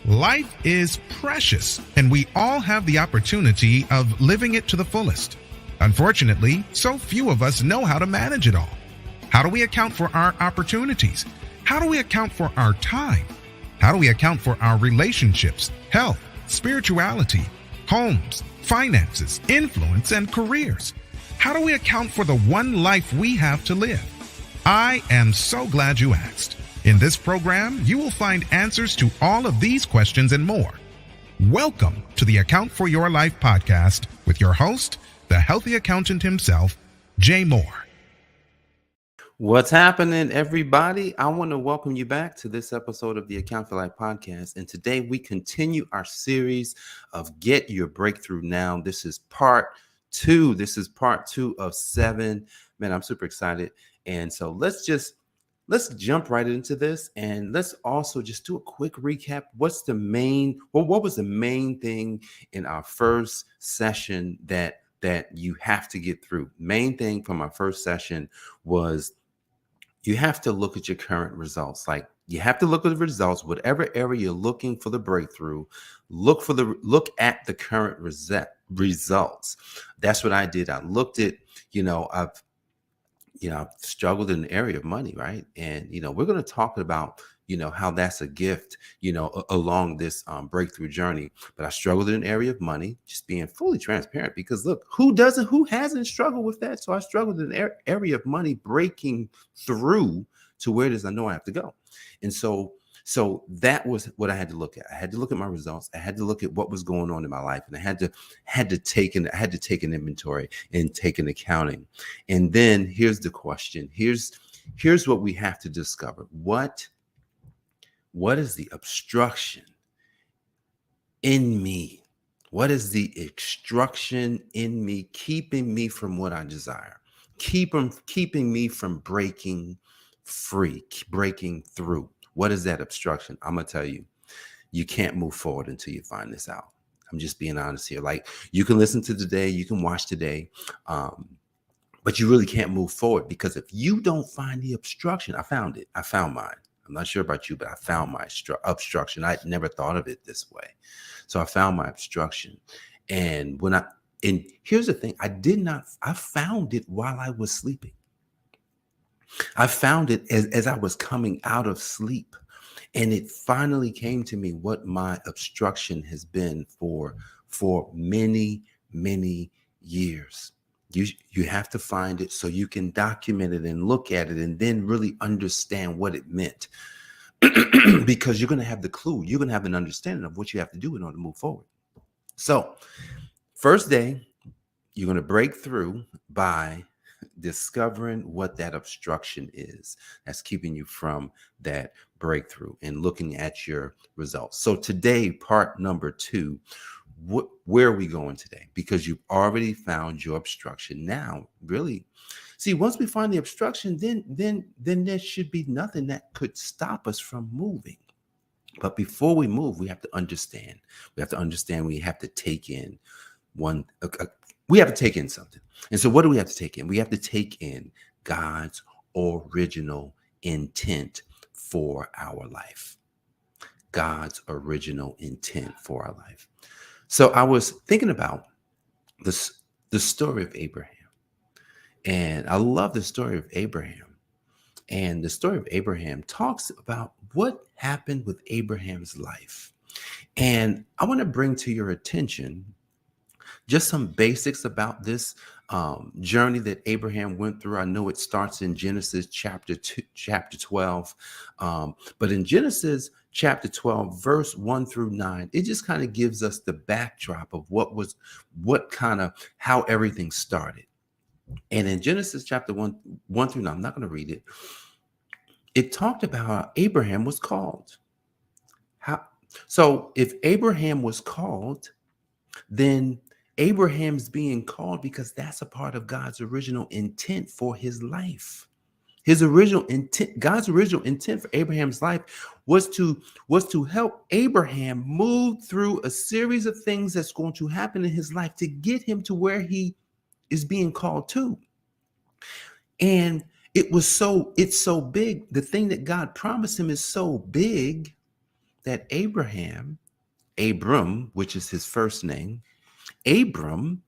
Life is precious, and we all have the opportunity of living it to the fullest. Unfortunately, so few of us know how to manage it all. How do we account for our opportunities? How do we account for our time? How do we account for our relationships, health, spirituality, homes, finances, influence, and careers? How do we account for the one life we have to live? I am so glad you asked. In this program, you will find answers to all of these questions and more. Welcome to the Account for Your Life podcast with your host, the healthy accountant himself, Jay Moore. What's happening, everybody? I want to welcome you back to this episode of the Account for Life podcast. And today we continue our series of Get Your Breakthrough Now. This is part two. This is part 2 of 7. Man, I'm super excited. And so let's jump right into this, and let's also just do a quick recap. What was the main thing in our first session that you have to get through? Main thing from our first session was you have to look at your current results. Like, you have to look at the results, whatever area you're looking for the breakthrough. Look at the current results. That's what I did. I looked at, I've struggled in the area of money, right? And, we're going to talk about, how that's a gift, along this breakthrough journey. But I struggled in an area of money, just being fully transparent, because look, who hasn't struggled with that? So I struggled in an area of money, breaking through to where it is I know I have to go. And so that was what I had to look at. I had to look at my results. I had to look at what was going on in my life, and I had to take an inventory and take an accounting. And then here's the question. Here's what we have to discover. What is the obstruction in me? What is the obstruction in me keeping me from what I desire? Keeping me from breaking free, breaking through. What is that obstruction? I'm going to tell you, you can't move forward until you find this out. I'm just being honest here. Like, you can listen to today, you can watch today, but you really can't move forward, because if you don't find the obstruction, I found it. I found mine. I'm not sure about you, but I found my obstruction. I'd never thought of it this way. So I found my obstruction. And here's the thing, I found it while I was sleeping. I found it as I was coming out of sleep, and it finally came to me what my obstruction has been for many, many years. You have to find it so you can document it and look at it and then really understand what it meant, because you're going to have the clue. You're going to have an understanding of what you have to do in order to move forward. So first day, you're going to break through by discovering what that obstruction is that's keeping you from that breakthrough and looking at your results. So today, part number 2, where are we going today? Because you've already found your obstruction. Now, really, see, once we find the obstruction, then there should be nothing that could stop us from moving. But before we move, we have to understand. We have to take in we have to take in something. And so what do we have to take in? We have to take in God's original intent for our life. God's original intent for our life. So I was thinking about the story of Abraham. And I love the story of Abraham. And the story of Abraham talks about what happened with Abraham's life. And I want to bring to your attention just some basics about this journey that Abraham went through. I know it starts in Genesis chapter 12. But in Genesis chapter 12, verse 1 through 9, it just kind of gives us the backdrop of how everything started. And in Genesis chapter 1 through 9, I'm not going to read it. It talked about how Abraham was called. So if Abraham was called, then Abraham's being called because that's a part of God's original intent for his life. His original intent, God's original intent for Abraham's life was to help Abraham move through a series of things that's going to happen in his life to get him to where he is being called to. And it's so big. The thing that God promised him is so big that Abram, which is his first name, Abram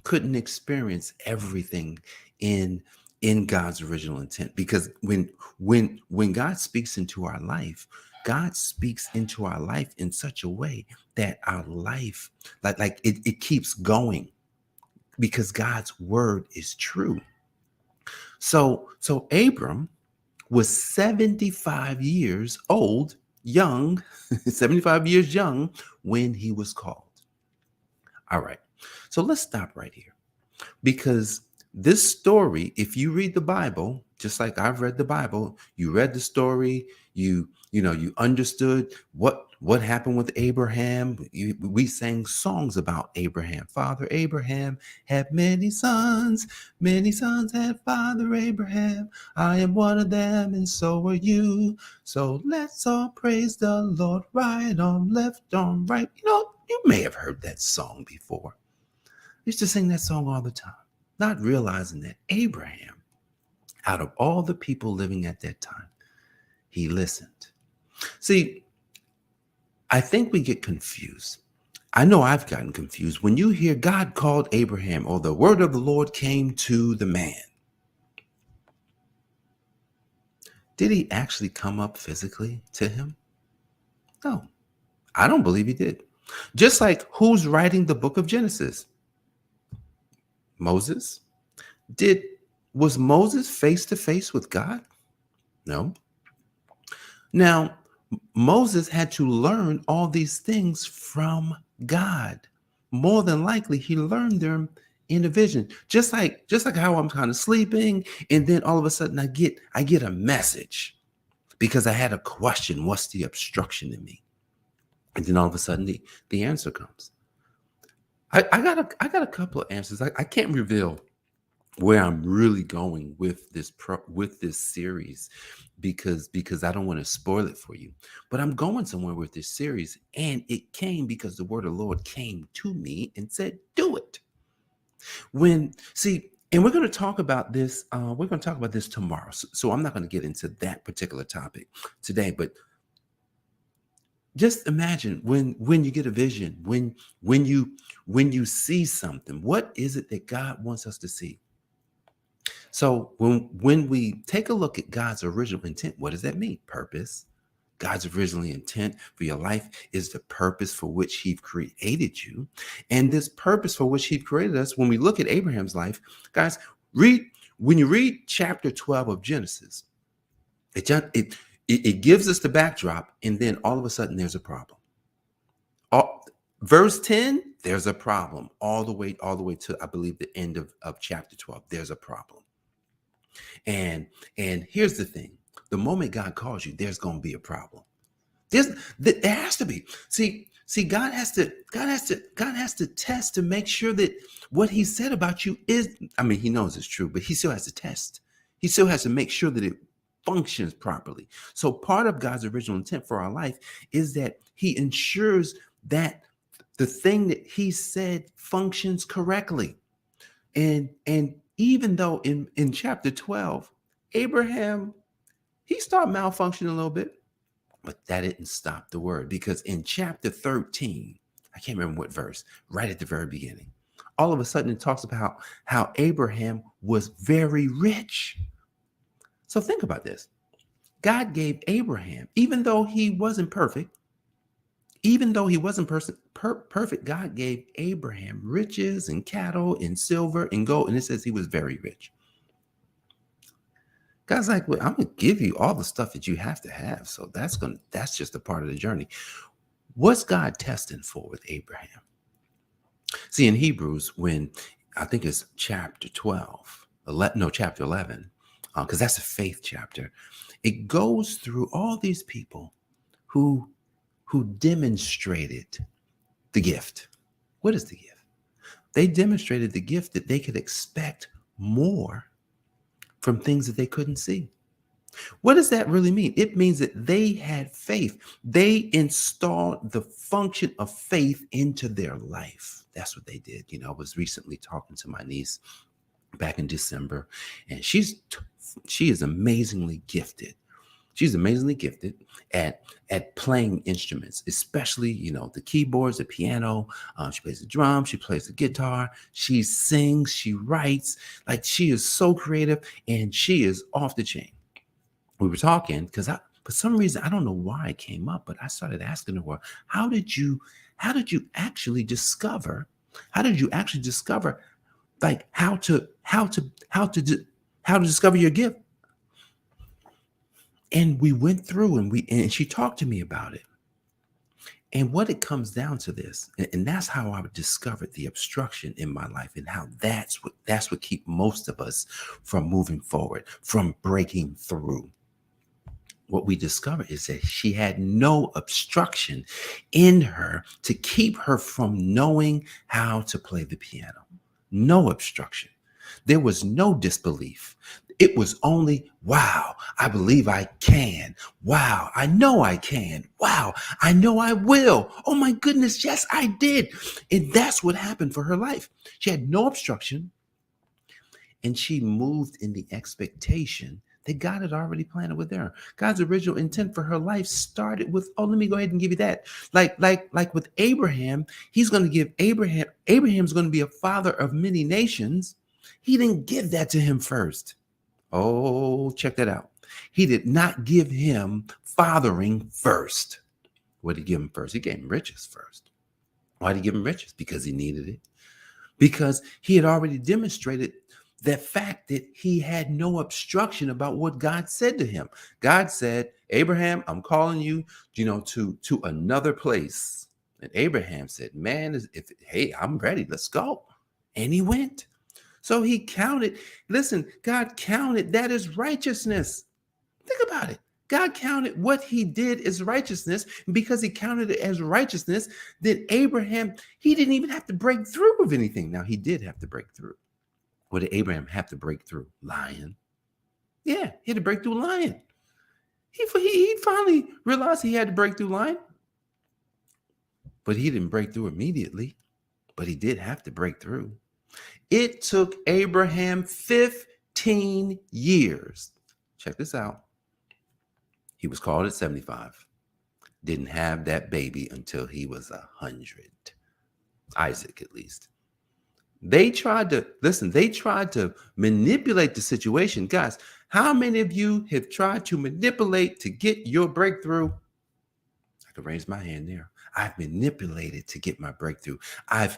couldn't experience everything in in God's original intent, because when God speaks into our life, God speaks into our life in such a way that our life, it keeps going, because God's word is true. So Abram was 75 years old, young, 75 years young when he was called. All right. So let's stop right here, because this story, if you read the Bible, just like I've read the Bible, you read the story, you understood what happened with Abraham. We sang songs about Abraham. Father Abraham had many sons had Father Abraham. I am one of them, and so are you. So let's all praise the Lord, right on, left on, right. You may have heard that song before. I used to sing that song all the time, not realizing that Abraham, out of all the people living at that time, he listened. See, I think we get confused. I know I've gotten confused. When you hear God called Abraham, or the word of the Lord came to the man, did he actually come up physically to him? No, I don't believe he did. Just like, who's writing the book of Genesis? Moses. Was Moses face to face with God? No. Now, Moses had to learn all these things from God. More than likely, he learned them in a vision. Just like how I'm kind of sleeping, and then all of a sudden I get a message because I had a question. What's the obstruction in me? And then all of a sudden the answer comes. I got a couple of answers. I can't reveal where I'm really going with this series, because I don't want to spoil it for you. But I'm going somewhere with this series, and it came because the word of the Lord came to me and said, "Do it." And we're going to talk about this. We're going to talk about this tomorrow. So I'm not going to get into that particular topic today, but just imagine when you get a vision, when you see something, what is it that God wants us to see? So when we take a look at God's original intent, what does that mean? Purpose. God's original intent for your life is the purpose for which he created you. And this purpose for which he created us, when we look at Abraham's life, guys, when you read chapter 12 of Genesis, it gives us the backdrop, and then all of a sudden there's a problem. Verse 10, there's a problem. All the way to, I believe, the end of chapter 12, there's a problem. And here's the thing. The moment God calls you, there's going to be a problem. There has to be. See, God has to test to make sure that what he said about you is, he knows it's true, but he still has to test. He still has to make sure that it functions properly. So part of God's original intent for our life is that he ensures that the thing that he said functions correctly. And even though in chapter 12, Abraham, he started malfunctioning a little bit, but that didn't stop the word, because in chapter 13, I can't remember what verse, right at the very beginning, all of a sudden it talks about how Abraham was very rich. So think about this. God gave Abraham, even though he wasn't perfect, perfect, God gave Abraham riches and cattle and silver and gold, and it says he was very rich. God's like, well, I'm going to give you all the stuff that you have to have. So that's just a part of the journey. What's God testing for with Abraham? See, in Hebrews, when I think it's chapter 11, because that's a faith chapter, it goes through all these people who demonstrated the gift. What is the gift? They demonstrated the gift that they could expect more from things that they couldn't see. What does that really mean? It means that they had faith. They installed the function of faith into their life. That's what they did. I was recently talking to my niece back in December, and she is amazingly gifted. She's amazingly gifted at playing instruments, especially, the keyboards, the piano. She plays the drums, she plays the guitar, she sings, she writes. Like, she is so creative, and she is off the chain. We were talking because for some reason, I don't know why it came up, but I started asking her, well, how did you actually discover, like, how to discover your gift? And we went through, and she talked to me about it. And what it comes down to this, and that's how I discovered the obstruction in my life, and how that's what keep most of us from moving forward, from breaking through. What we discovered is that she had no obstruction in her to keep her from knowing how to play the piano. No obstruction. There was no disbelief. It was only, wow, I believe I can. Wow, I know I can. Wow, I know I will. Oh my goodness, yes, I did. And that's what happened for her life. She had no obstruction, and she moved in the expectation that God had already planned with her. God's original intent for her life started with, let me go ahead and give you that. Like with Abraham, he's going to give Abraham's going to be a father of many nations. He didn't give that to him first. Oh, check that out. He did not give him fathering first. What did he give him first? He gave him riches first. Why did he give him riches? Because he needed it. Because he had already demonstrated the fact that he had no obstruction about what God said to him. God said, Abraham, I'm calling you, to another place. And Abraham said, man, hey, I'm ready. Let's go. And he went. So he counted. Listen, God counted that as righteousness. Think about it. God counted what he did as righteousness. And because he counted it as righteousness, then Abraham, he didn't even have to break through with anything. Now, he did have to break through. What did Abraham have to break through? Lying. Yeah, he had to break through lying. He finally realized he had to break through lying. But he didn't break through immediately. But he did have to break through. It took Abraham 15 years. Check this out. He was called at 75. Didn't have that baby until he was 100. Isaac, at least. They tried to manipulate the situation. Guys, how many of you have tried to manipulate to get your breakthrough? I could raise my hand there. I've manipulated to get my breakthrough. I've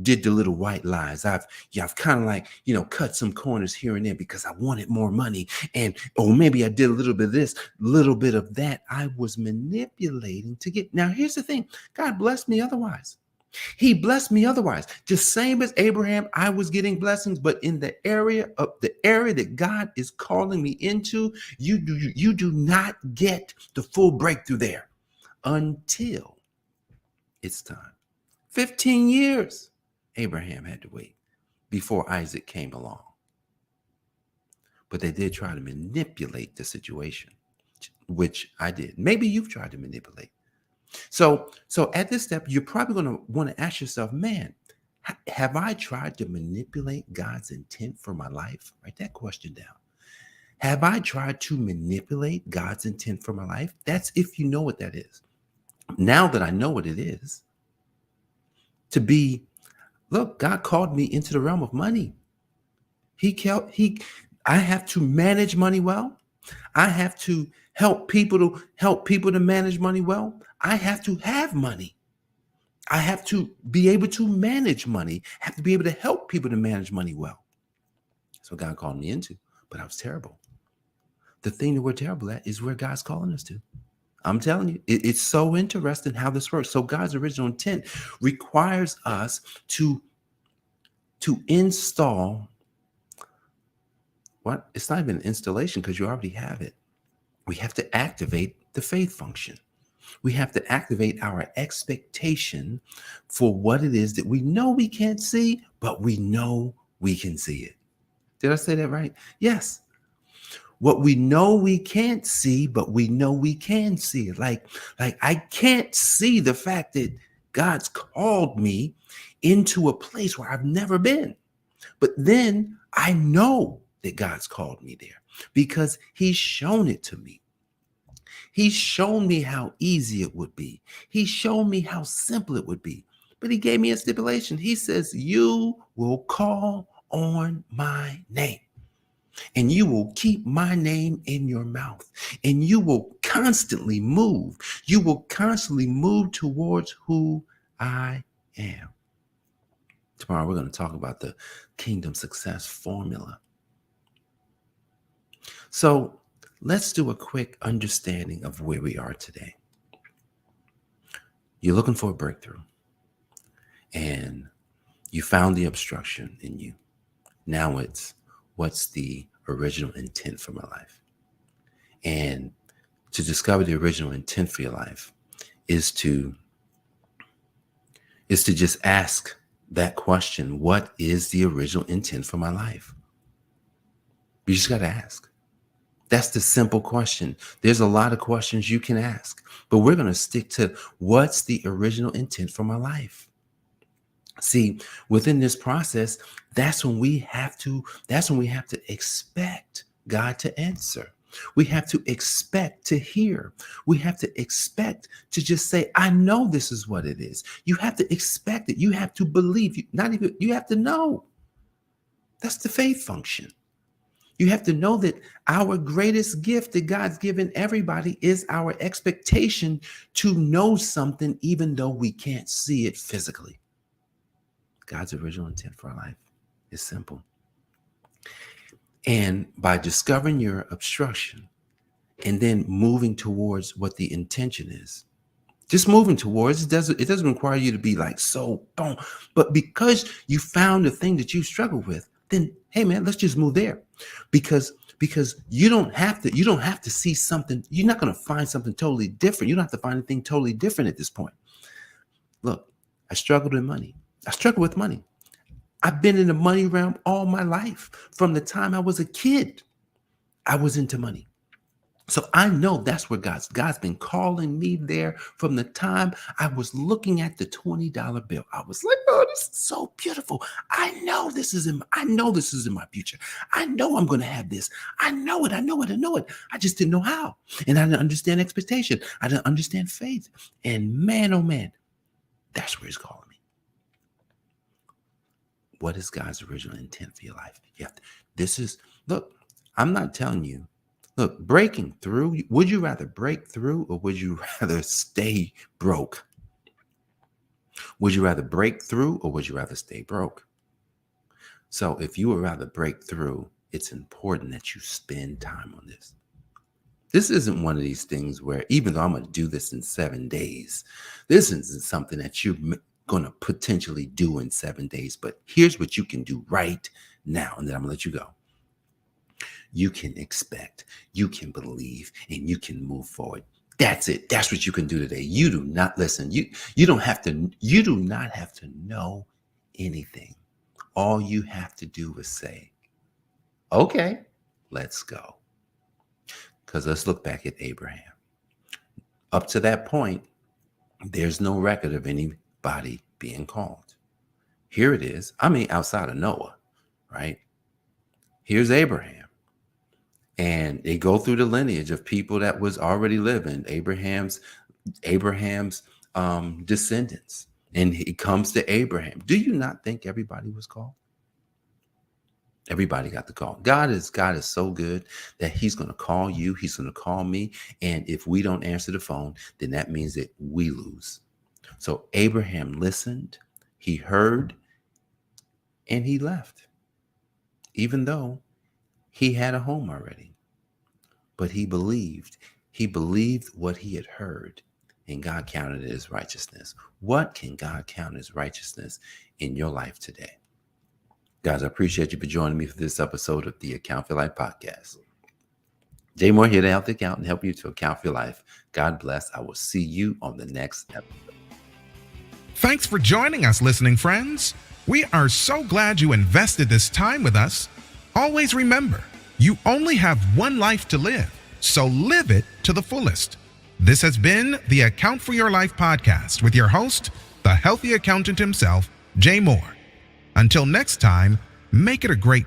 did the little white lies. I've kind of like, cut some corners here and there because I wanted more money. Or maybe I did a little bit of this, little bit of that. I was manipulating to get. Now, here's the thing. God blessed me otherwise. He blessed me otherwise. Just same as Abraham, I was getting blessings, but in the area that God is calling me into, you do not get the full breakthrough there until it's time. 15 years Abraham had to wait before Isaac came along. But they did try to manipulate the situation, which I did. Maybe you've tried to manipulate. So at this step, you're probably going to want to ask yourself, man, have I tried to manipulate God's intent for my life? Write that question down. Have I tried to manipulate God's intent for my life? That's if you know what that is. Now that I know what it is, look, God called me into the realm of money. I have to manage money well. I have to help people to manage money well. I have to have money. I have to be able to manage money. I have to be able to help people to manage money well. That's what God called me into, but I was terrible. The thing that we're terrible at is where God's calling us to. I'm telling you, it's so interesting how this works. So God's original intent requires us to install what? It's not even an installation because you already have it. We have to activate the faith function. We have to activate our expectation for what it is that we know we can't see, but we know we can see it. Did I say that right? Yes. What we know we can't see, but we know we can see it. Like I can't see the fact that God's called me into a place where I've never been. But then I know that God's called me there because he's shown it to me. He showed me how easy it would be. He showed me how simple it would be. But he gave me a stipulation. He says, you will call on my name and you will keep my name in your mouth and you will constantly move. You will constantly move towards who I am. Tomorrow, we're going to talk about the kingdom success formula. So let's do a quick understanding of where we are today. You're looking for a breakthrough and you found the obstruction in you. Now it's, what's the original intent for my life? And to discover the original intent for your life is to just ask that question. What is the original intent for my life? You just got to ask. That's the simple question. There's a lot of questions you can ask, but we're going to stick to what's the original intent for my life. See, within this process, that's when we have to expect God to answer. We have to expect to hear. We have to expect to just say, I know this is what it is. You have to expect it. You have to believe. You have to know. That's the faith function. You have to know that our greatest gift that God's given everybody is our expectation to know something, even though we can't see it physically. God's original intent for our life is simple. And by discovering your obstruction and then moving towards what the intention is, just moving towards, it doesn't require you to be like, so boom. But because you found the thing that you struggle with, then, hey man, let's just move there. Because you don't have to see something. You're not going to find something totally different. You don't have to find anything totally different at this point. Look, I struggled with money. I struggle with money. I've been in the money realm all my life. From the time I was a kid, I was into money. So I know that's where God's been calling me there from the time I was looking at the $20 bill. I was like, oh, this is so beautiful. I know this is in my future. I know I'm going to have this. I know it. I just didn't know how. And I didn't understand expectation. I didn't understand faith. And man, oh man, that's where he's calling me. What is God's original intent for your life? Look, I'm not telling you. Look, breaking through, would you rather break through or would you rather stay broke? Would you rather break through or would you rather stay broke? So if you would rather break through, it's important that you spend time on this. This isn't one of these things where, even though I'm going to do this in 7 days, this isn't something that you're going to potentially do in 7 days. But here's what you can do right now, and then I'm going to let you go. You can expect, you can believe, and you can move forward. That's it. That's what you can do today. You do not listen. You do not have to know anything. All you have to do is say, okay, let's go. Because let's look back at Abraham. Up to that point, there's no record of anybody being called. Here it is. I mean, outside of Noah, right? Here's Abraham. And they go through the lineage of people that was already living, Abraham's descendants. And he comes to Abraham. Do you not think everybody was called? Everybody got the call. God is so good that he's going to call you. He's going to call me. And if we don't answer the phone, then that means that we lose. So Abraham listened, he heard, and he left, even though he had a home already. But he believed what he had heard, and God counted it as righteousness. What can God count as righteousness in your life today? Guys, I appreciate you for joining me for this episode of the Account for Your Life podcast. Jay Moore here to help the accountant help you to account for your life. God bless. I will see you on the next episode. Thanks for joining us, listening friends. We are so glad you invested this time with us. Always remember, you only have one life to live, so live it to the fullest. This has been the Account for Your Life podcast with your host, the healthy accountant himself, Jay Moore. Until next time, make it a great